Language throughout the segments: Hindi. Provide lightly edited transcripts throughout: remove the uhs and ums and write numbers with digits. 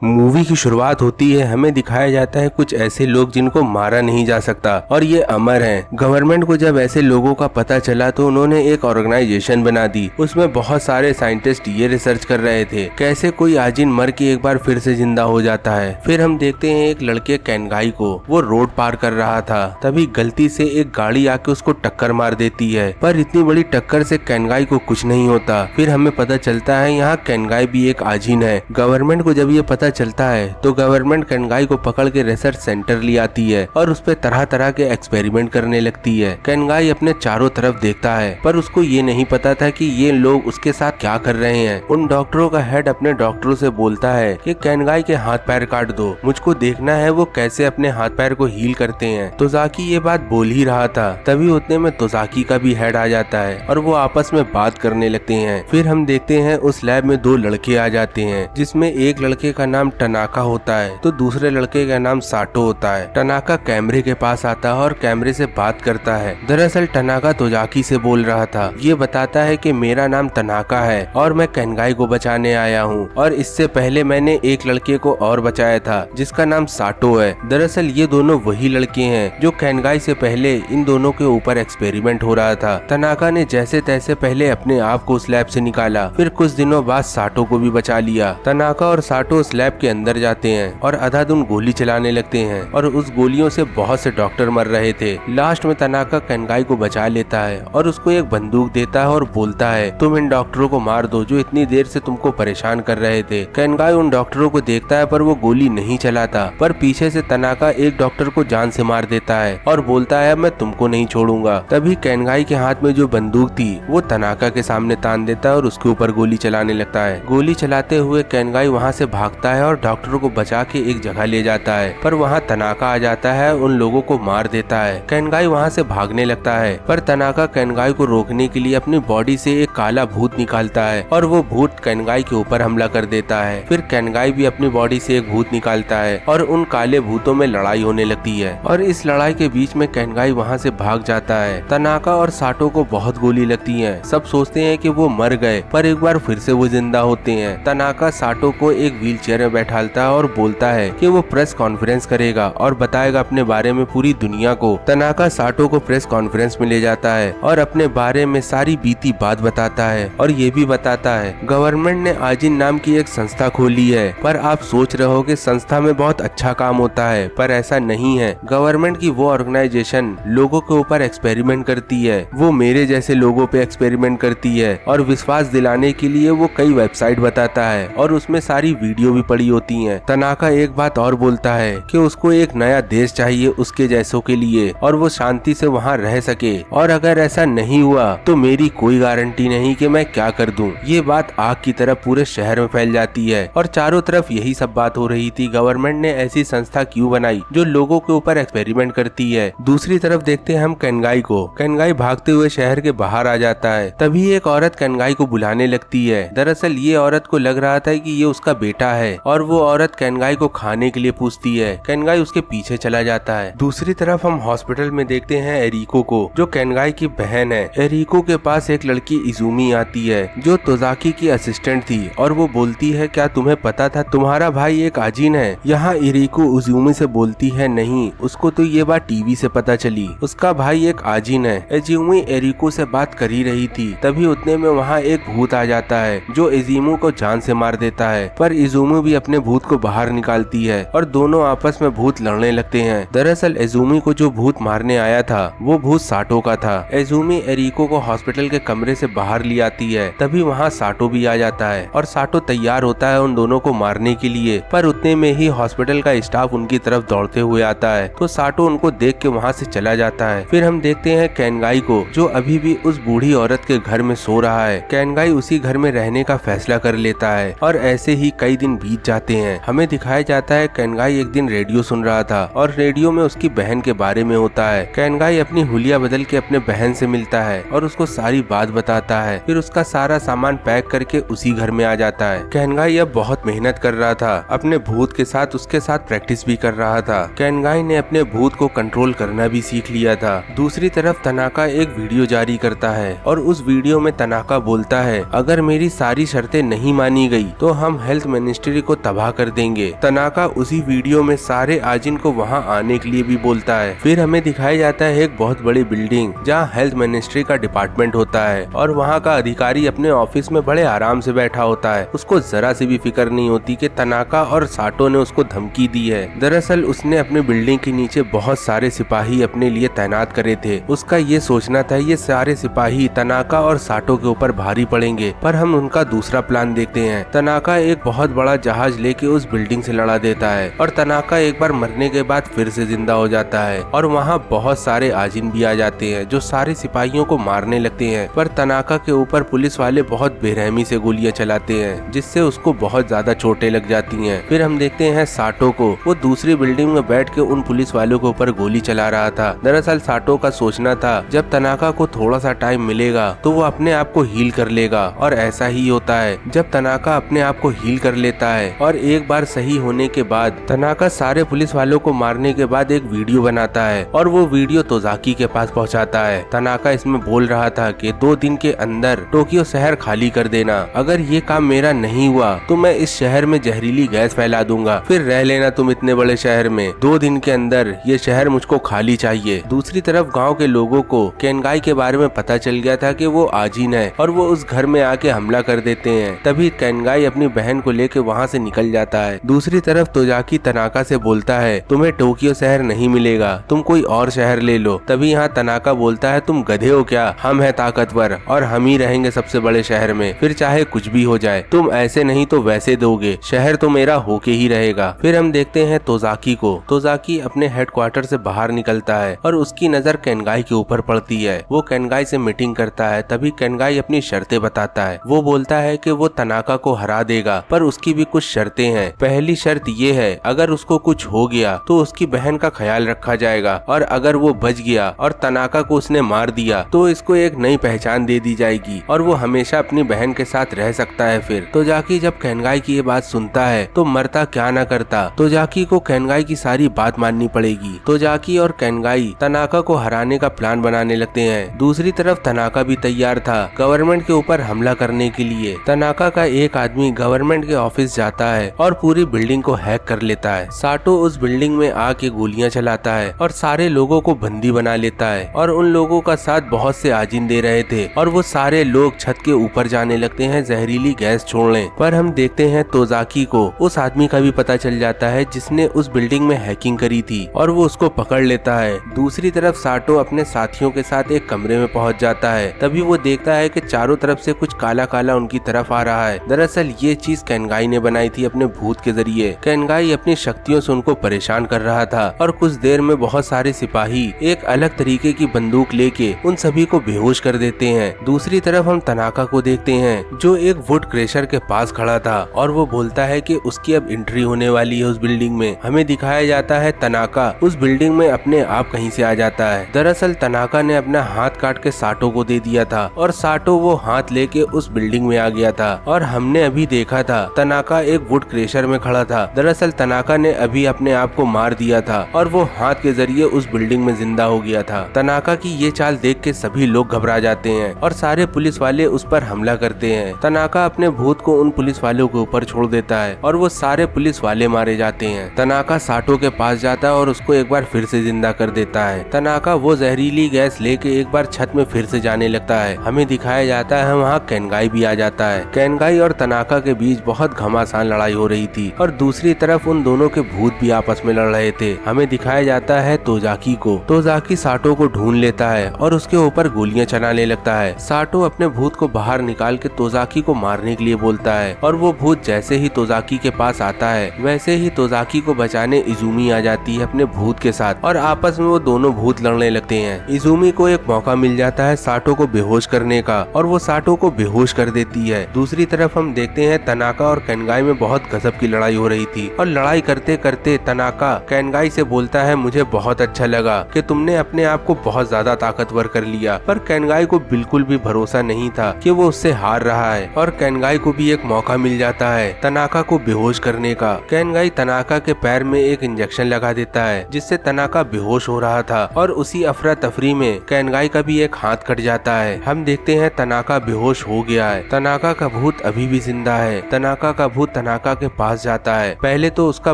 मूवी की शुरुआत होती है, हमें दिखाया जाता है कुछ ऐसे लोग जिनको मारा नहीं जा सकता और ये अमर हैं। गवर्नमेंट को जब ऐसे लोगों का पता चला तो उन्होंने एक ऑर्गेनाइजेशन बना दी। उसमें बहुत सारे साइंटिस्ट ये रिसर्च कर रहे थे कैसे कोई आजिन मर के एक बार फिर से जिंदा हो जाता है। फिर हम देखते हैं एक लड़के कैनगाई को, वो रोड पार कर रहा था, तभी गलती से एक गाड़ी आके उसको टक्कर मार देती है, पर इतनी बड़ी टक्कर से कैनगाई को कुछ नहीं होता। फिर हमें पता चलता है यहाँ कैनगाई भी एक आजिन है। गवर्नमेंट को जब ये पता चलता है तो गवर्नमेंट कैनगाई को पकड़ के रिसर्च सेंटर ले आती है और उस पे तरह तरह के एक्सपेरिमेंट करने लगती है। कैनगाई अपने चारों तरफ देखता है पर उसको ये नहीं पता था कि ये लोग उसके साथ क्या कर रहे हैं। उन डॉक्टरों का हेड अपने डॉक्टरों से बोलता है कि कैनगाई के हाथ पैर काट दो, मुझको देखना है वो कैसे अपने हाथ पैर को हील करते हैं। तोजाकी ये बात बोल ही रहा था, तभी उतने में तोजाकी का भी हेड आ जाता है और वो आपस में बात करने लगते हैं। फिर हम देखते हैं उस लैब में दो लड़के आ जाते हैं, जिसमें एक लड़के का नाम टनाका होता है तो दूसरे लड़के का नाम साटो होता है। टनाका कैमरे के पास आता है और कैमरे से बात करता है। दरअसल टनाका तोजाकी से बोल रहा था, ये बताता है कि मेरा नाम टनाका है और मैं कैनगाई को बचाने आया हूँ और इससे पहले मैंने एक लड़के को और बचाया था जिसका नाम साटो है। दरअसल ये दोनों वही लड़के हैं जो कैनगाई से पहले इन दोनों के ऊपर एक्सपेरिमेंट हो रहा था। टनाका ने जैसे तैसे पहले अपने आप को उस लैब से निकाला, फिर कुछ दिनों बाद साटो को भी बचा लिया। टनाका और साटो उस लैब के अंदर जाते हैं और अंधाधुंध गोली चलाने लगते हैं और उस गोलियों से बहुत से डॉक्टर मर रहे थे। लास्ट में टनाका कैनगाई को बचा लेता है और उसको एक बंदूक देता है और बोलता है, तुम इन डॉक्टरों को मार दो जो इतनी देर से तुमको परेशान कर रहे थे। कैनगाई उन डॉक्टरों को देखता है पर वो गोली नहीं चलाता, पर पीछे से टनाका एक डॉक्टर को जान से मार देता है और बोलता है मैं तुमको नहीं छोड़ूंगा। तभी कैनगाई के हाथ में जो बंदूक थी वो टनाका के सामने तान देता है और उसके ऊपर गोली चलाने लगता है। गोली चलाते हुए कैनगाई वहाँ से भागता है और डॉक्टरों को बचा के एक जगह ले जाता है, पर वहाँ टनाका आ जाता है, उन लोगों को मार देता है। कैनगाई वहाँ से भागने लगता है पर टनाका कैनगाई को रोकने के लिए अपनी बॉडी से एक काला भूत निकालता है और वो भूत कैनगाई के ऊपर हमला कर देता है। फिर कैनगाई भी अपनी बॉडी से एक भूत निकालता है और उन काले भूतों में लड़ाई होने लगती है और इस लड़ाई के बीच में कैनगाई वहाँ से भाग जाता है। टनाका और साटो को बहुत गोली लगती है, सब सोचते हैं कि वो मर गए, पर एक बार फिर से वो जिंदा होते हैं। टनाका साटो को एक व्हीलचेयर में बैठालता है और बोलता है कि वो प्रेस कॉन्फ्रेंस करेगा और बताएगा अपने बारे में पूरी दुनिया को। टनाका साटो को प्रेस कॉन्फ्रेंस में ले जाता है और अपने बारे में सारी बीती बात बताता है और ये भी बताता है गवर्नमेंट ने आजिन नाम की एक संस्था खोली है, पर आप सोच रहे हो कि संस्था में बहुत अच्छा काम होता है, पर ऐसा नहीं है। गवर्नमेंट की वो ऑर्गेनाइजेशन लोगों के ऊपर एक्सपेरिमेंट करती है, वो मेरे जैसे लोगों पे एक्सपेरिमेंट करती है और विश्वास दिलाने के लिए वो कई वेबसाइट बताता है और उसमें सारी वीडियो भी पड़ी होती हैं। टनाका एक बात और बोलता है कि उसको एक नया देश चाहिए उसके जैसों के लिए और वो शांति से वहाँ रह सके, और अगर ऐसा नहीं हुआ तो मेरी कोई गारंटी नहीं कि मैं क्या कर दूं। ये बात आग की तरह पूरे शहर में फैल जाती है और चारों तरफ यही सब बात हो रही थी, गवर्नमेंट ने ऐसी संस्था क्यों बनाई जो लोगों के ऊपर एक्सपेरिमेंट करती है। दूसरी तरफ देखते हैं हम कैनगाई को। कैनगाई भागते हुए शहर के बाहर आ जाता है, तभी एक औरत कैनगाई को बुलाने लगती है। दरअसल ये औरत को लग रहा था कि ये उसका बेटा है और वो औरत कैनगाई को खाने के लिए पूछती है। कैनगाई उसके पीछे चला जाता है। दूसरी तरफ हम हॉस्पिटल में देखते हैं एरिको को, जो कैनगाई की बहन है। एरिको के पास एक लड़की इजुमी आती है जो तोजाकी की असिस्टेंट थी और वो बोलती है, क्या तुम्हें पता था तुम्हारा भाई एक आजिन है? यहाँ एरिको इजुमी से बोलती है, नहीं, उसको तो ये बात टीवी से पता चली, उसका भाई एक आजिन है। इजुमी एरिको से बात कर ही रही थी, तभी उतने में वहाँ एक भूत आ जाता है जो इजुमी को जान से मार देता है, पर इजुमी भी अपने भूत को बाहर निकालती है और दोनों आपस में भूत लड़ने लगते हैं। दरअसल इजुमी को जो भूत मारने आया था वो भूत साटो का था। इजुमी एरिको को हॉस्पिटल के कमरे से बाहर ले आती है, तभी वहाँ साटो भी आ जाता है और साटो तैयार होता है उन दोनों को मारने के लिए, पर उतने में ही हॉस्पिटल का स्टाफ उनकी तरफ दौड़ते हुए आता है तो साटो उनको देख के वहाँ से चला जाता है। फिर हम देखते हैं कैनगाई को, जो अभी भी उस बूढ़ी औरत के घर में सो रहा है। कैनगाई उसी घर में रहने का फैसला कर लेता है और ऐसे ही कई दिन बीत जाते हैं। हमें दिखाया जाता है कैनगाई एक दिन रेडियो सुन रहा था और रेडियो में उसकी बहन के बारे में होता है। कैनगाई अपनी हुलिया बदल के अपने बहन से मिलता है और उसको सारी बात बताता है, फिर उसका सारा सामान पैक करके उसी घर में आ जाता है। कैनगाई अब बहुत मेहनत कर रहा था, अपने भूत के साथ उसके साथ प्रैक्टिस भी कर रहा था। कैनगाई ने अपने भूत को कंट्रोल करना भी सीख लिया था। दूसरी तरफ टनाका एक वीडियो जारी करता है और उस वीडियो में टनाका बोलता है, अगर मेरी सारी शर्तें नहीं मानी गई तो हम हेल्थ मिनिस्ट्री को को तबाह कर देंगे। तनाका उसी वीडियो में सारे आजिन को वहाँ आने के लिए भी बोलता है। फिर हमें दिखाया जाता है एक बहुत बड़ी बिल्डिंग जहाँ हेल्थ मिनिस्ट्री का डिपार्टमेंट होता है और वहाँ का अधिकारी अपने ऑफिस में बड़े आराम से बैठा होता है। उसको जरा सी भी फिक्र नहीं होती कि तनाका और साटो ने उसको धमकी दी है। दरअसल उसने अपनी बिल्डिंग के नीचे बहुत सारे सिपाही अपने लिए तैनात करे थे। उसका ये सोचना था ये सारे सिपाही तनाका और साटो के ऊपर भारी पड़ेंगे, पर हम उनका दूसरा प्लान देखते हैं। तनाका एक बहुत बड़ा जहाज लेके उस बिल्डिंग से लड़ा देता है और तनाका एक बार मरने के बाद फिर से जिंदा हो जाता है और वहाँ बहुत सारे आजिन भी आ जाते हैं जो सारे सिपाहियों को मारने लगते हैं। पर तनाका के ऊपर पुलिस वाले बहुत बेरहमी से गोलियां चलाते हैं जिससे उसको बहुत ज्यादा चोटें लग जाती हैं। फिर हम देखते हैं साटो को, वो दूसरी बिल्डिंग में बैठ के उन पुलिस वालों के ऊपर गोली चला रहा था। दरअसल साटो का सोचना था जब तनाका को थोड़ा सा टाइम मिलेगा तो वो अपने आप को हील कर लेगा और ऐसा ही होता है। जब तनाका अपने आप को हील कर लेता है और एक बार सही होने के बाद तनाका सारे पुलिस वालों को मारने के बाद एक वीडियो बनाता है और वो वीडियो तोजाकी के पास पहुंचाता है। तनाका इसमें बोल रहा था कि 2 दिन के अंदर टोक्यो शहर खाली कर देना, अगर ये काम मेरा नहीं हुआ तो मैं इस शहर में जहरीली गैस फैला दूंगा, फिर रह लेना तुम इतने बड़े शहर में। 2 दिन के अंदर ये शहर मुझको खाली चाहिए। दूसरी तरफ गांव के लोगों को केनगाई के बारे में पता चल गया था कि वो आजिन है और वो उस घर में आके हमला कर देते हैं। तभी केनगाई अपनी बहन को लेके वहाँ से निकल जाता है। दूसरी तरफ तोजाकी तनाका से बोलता है तुम्हें टोक्यो शहर नहीं मिलेगा, तुम कोई और शहर ले लो। तभी यहाँ तनाका बोलता है तुम गधे हो क्या, हम है ताकतवर और हम ही रहेंगे सबसे बड़े शहर में, फिर चाहे कुछ भी हो जाए, तुम ऐसे नहीं तो वैसे दोगे, शहर तो मेरा होके ही रहेगा। फिर हम देखते हैं तोजाकी को। तोजाकी अपने हेडक्वार्टर से बाहर निकलता है और उसकी नजर केनगाई के ऊपर पड़ती है। वो केनगाई से मीटिंग करता है। तभी केनगाई अपनी शर्तें बताता है। वो बोलता है कि वो तनाका को हरा देगा पर उसकी भी कुछ शर्तें हैं। पहली शर्त ये है अगर उसको कुछ हो गया तो उसकी बहन का ख्याल रखा जाएगा और अगर वो बच गया और तनाका को उसने मार दिया तो इसको एक नई पहचान दे दी जाएगी और वो हमेशा अपनी बहन के साथ रह सकता है। फिर तोजाकी जब केनगाई की ये बात सुनता है तो मरता क्या न करता। तोजाकी को केनगाई की सारी बात माननी पड़ेगी। तोजाकी और केनगाई तनाका को हराने का प्लान बनाने लगते हैं। दूसरी तरफ तनाका भी तैयार था गवर्नमेंट के ऊपर हमला करने के लिए। तनाका का एक आदमी गवर्नमेंट के ऑफिस जाता है और पूरी बिल्डिंग को हैक कर लेता है। साटो उस बिल्डिंग में आके गोलियां चलाता है और सारे लोगों को बंदी बना लेता है और उन लोगों का साथ बहुत से आजिन दे रहे थे और वो सारे लोग छत के ऊपर जाने लगते हैं जहरीली गैस छोड़ने। पर हम देखते हैं तोजाकी को उस आदमी का भी पता चल जाता है जिसने उस बिल्डिंग में हैकिंग करी थी और वो उसको पकड़ लेता है। दूसरी तरफ साटो अपने साथियों के साथ एक कमरे में पहुंच जाता है। तभी वो देखता है कि चारों तरफ से कुछ काला काला उनकी तरफ आ रहा है। दरअसल ये चीज केनगाई ने बनाई थी अपने भूत के जरिए। केनगाई अपनी शक्तियों से उनको परेशान कर रहा था और कुछ देर में बहुत सारे सिपाही एक अलग तरीके की बंदूक लेके उन सभी को बेहोश कर देते हैं। दूसरी तरफ हम तनाका को देखते हैं जो एक वुड क्रेशर के पास खड़ा था और वो बोलता है कि उसकी अब एंट्री होने वाली है उस बिल्डिंग में। हमें दिखाया जाता है तनाका उस बिल्डिंग में अपने आप कहीं से आ जाता है। दरअसल तनाका ने अपना हाथ काट के साटो को दे दिया था और साटो वो हाथ लेके उस बिल्डिंग में आ गया था और हमने अभी देखा था तनाका एक वुड क्रेशर में खड़ा था। दरअसल तनाका ने अभी अपने आप को मार दिया था और वो हाथ के जरिए उस बिल्डिंग में जिंदा हो गया था। तनाका की ये चाल देख के सभी लोग घबरा जाते हैं और सारे पुलिस वाले उस पर हमला करते हैं। तनाका अपने भूत को उन पुलिस वालों के ऊपर छोड़ देता है और वो सारे पुलिस वाले मारे जाते हैं। तनाका साटो के पास जाता है और उसको एक बार फिर से जिंदा कर देता है। तनाका वो जहरीली गैस लेके एक बार छत में फिर से जाने लगता है। हमें दिखाया जाता है वहाँ केनगाई भी आ जाता है। केनगाई और तनाका के बीच बहुत घमासान लड़ाई हो रही थी और दूसरी तरफ उन दोनों के भूत भी आपस में लड़ रहे थे। हमें दिखाया जाता है तोजाकी को। तोजाकी साटो को ढूंढ लेता है और उसके ऊपर गोलियां चलाने लगता है। साटो अपने भूत को बाहर निकाल के तोजाकी को मारने के लिए बोलता है और वो भूत जैसे ही तोजाकी के पास आता है वैसे ही तोजाकी को बचाने इजुमी आ जाती है अपने भूत के साथ और आपस में वो दोनों भूत लड़ने लगते हैं। इजुमी को एक मौका मिल जाता है साटो को बेहोश करने का और वो साटो को बेहोश कर देती है। दूसरी तरफ हम देखते हैं तनाका और केनगाई में बहुत गजब की लड़ाई हो रही थी और लड़ाई करते करते तनाका केनगाई से बोलता है मुझे बहुत अच्छा लगा कि तुमने अपने आप को बहुत ज्यादा ताकतवर कर लिया। पर केनगाई को बिल्कुल भी भरोसा नहीं था कि वो उससे हार रहा है और केनगाई को भी एक मौका मिल जाता है तनाका को बेहोश करने का। केनगाई तनाका के पैर में एक इंजेक्शन लगा देता है जिससे तनाका बेहोश हो रहा था और उसी अफरा तफरी में केनगाई का भी एक हाथ कट जाता है। हम देखते हैं तनाका बेहोश हो गया है। तनाका का भूत अभी भी जिंदा है। तनाका का भूत तनाका के पास जाता है। पहले तो उसका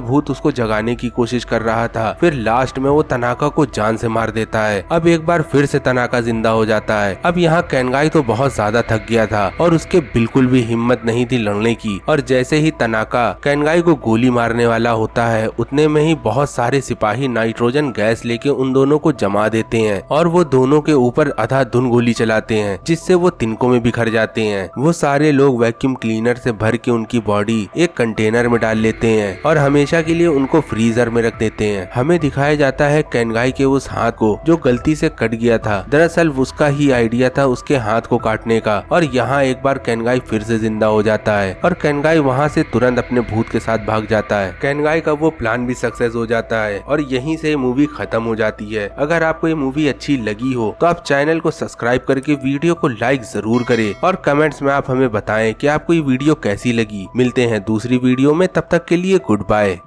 भूत उसको जगाने की कोशिश कर रहा था, फिर लास्ट में वो तनाका को जान से मार देता है। अब एक बार फिर से तनाका जिंदा हो जाता है। अब यहाँ केनगाई तो बहुत ज्यादा थक गया था और उसके बिल्कुल भी हिम्मत नहीं थी लड़ने की। और जैसे ही तनाका केनगाई को गोली मारने वाला होता है, उतने में ही बहुत सारे सिपाही नाइट्रोजन गैस लेके उन दोनों को जमा देते हैं और वो दोनों के ऊपर अंधाधुंध गोली चलाते हैं, जिससे वो तिनकों में बिखर जाते हैं। वो सारे लोग वैक्यूम क्लीनर से भर के उनकी बॉडी एक कंटेनर में डाल लेते हैं और हमेशा के लिए उनको फ्रीजर में रख देते हैं। हमें दिखाया जाता है केनगाई के उस हाथ को जो गलती से कट गया था, दरअसल उसका ही आइडिया था उसके हाथ को काटने का। और यहाँ एक बार केनगाई फिर से जिंदा हो जाता है और केनगाई वहाँ से तुरंत अपने भूत के साथ भाग जाता है। केनगाई का वो प्लान भी सक्सेस हो जाता है और यहीं से मूवी खत्म हो जाती है। अगर आपको ये मूवी अच्छी लगी हो तो आप चैनल को सब्सक्राइब करके वीडियो को लाइक जरूर करें और कमेंट्स में आप हमें बताएं कि आपको ये वीडियो कैसी लगी। मिलते हैं दूसरी वीडियो में, तब तक के लिए गुड बाय।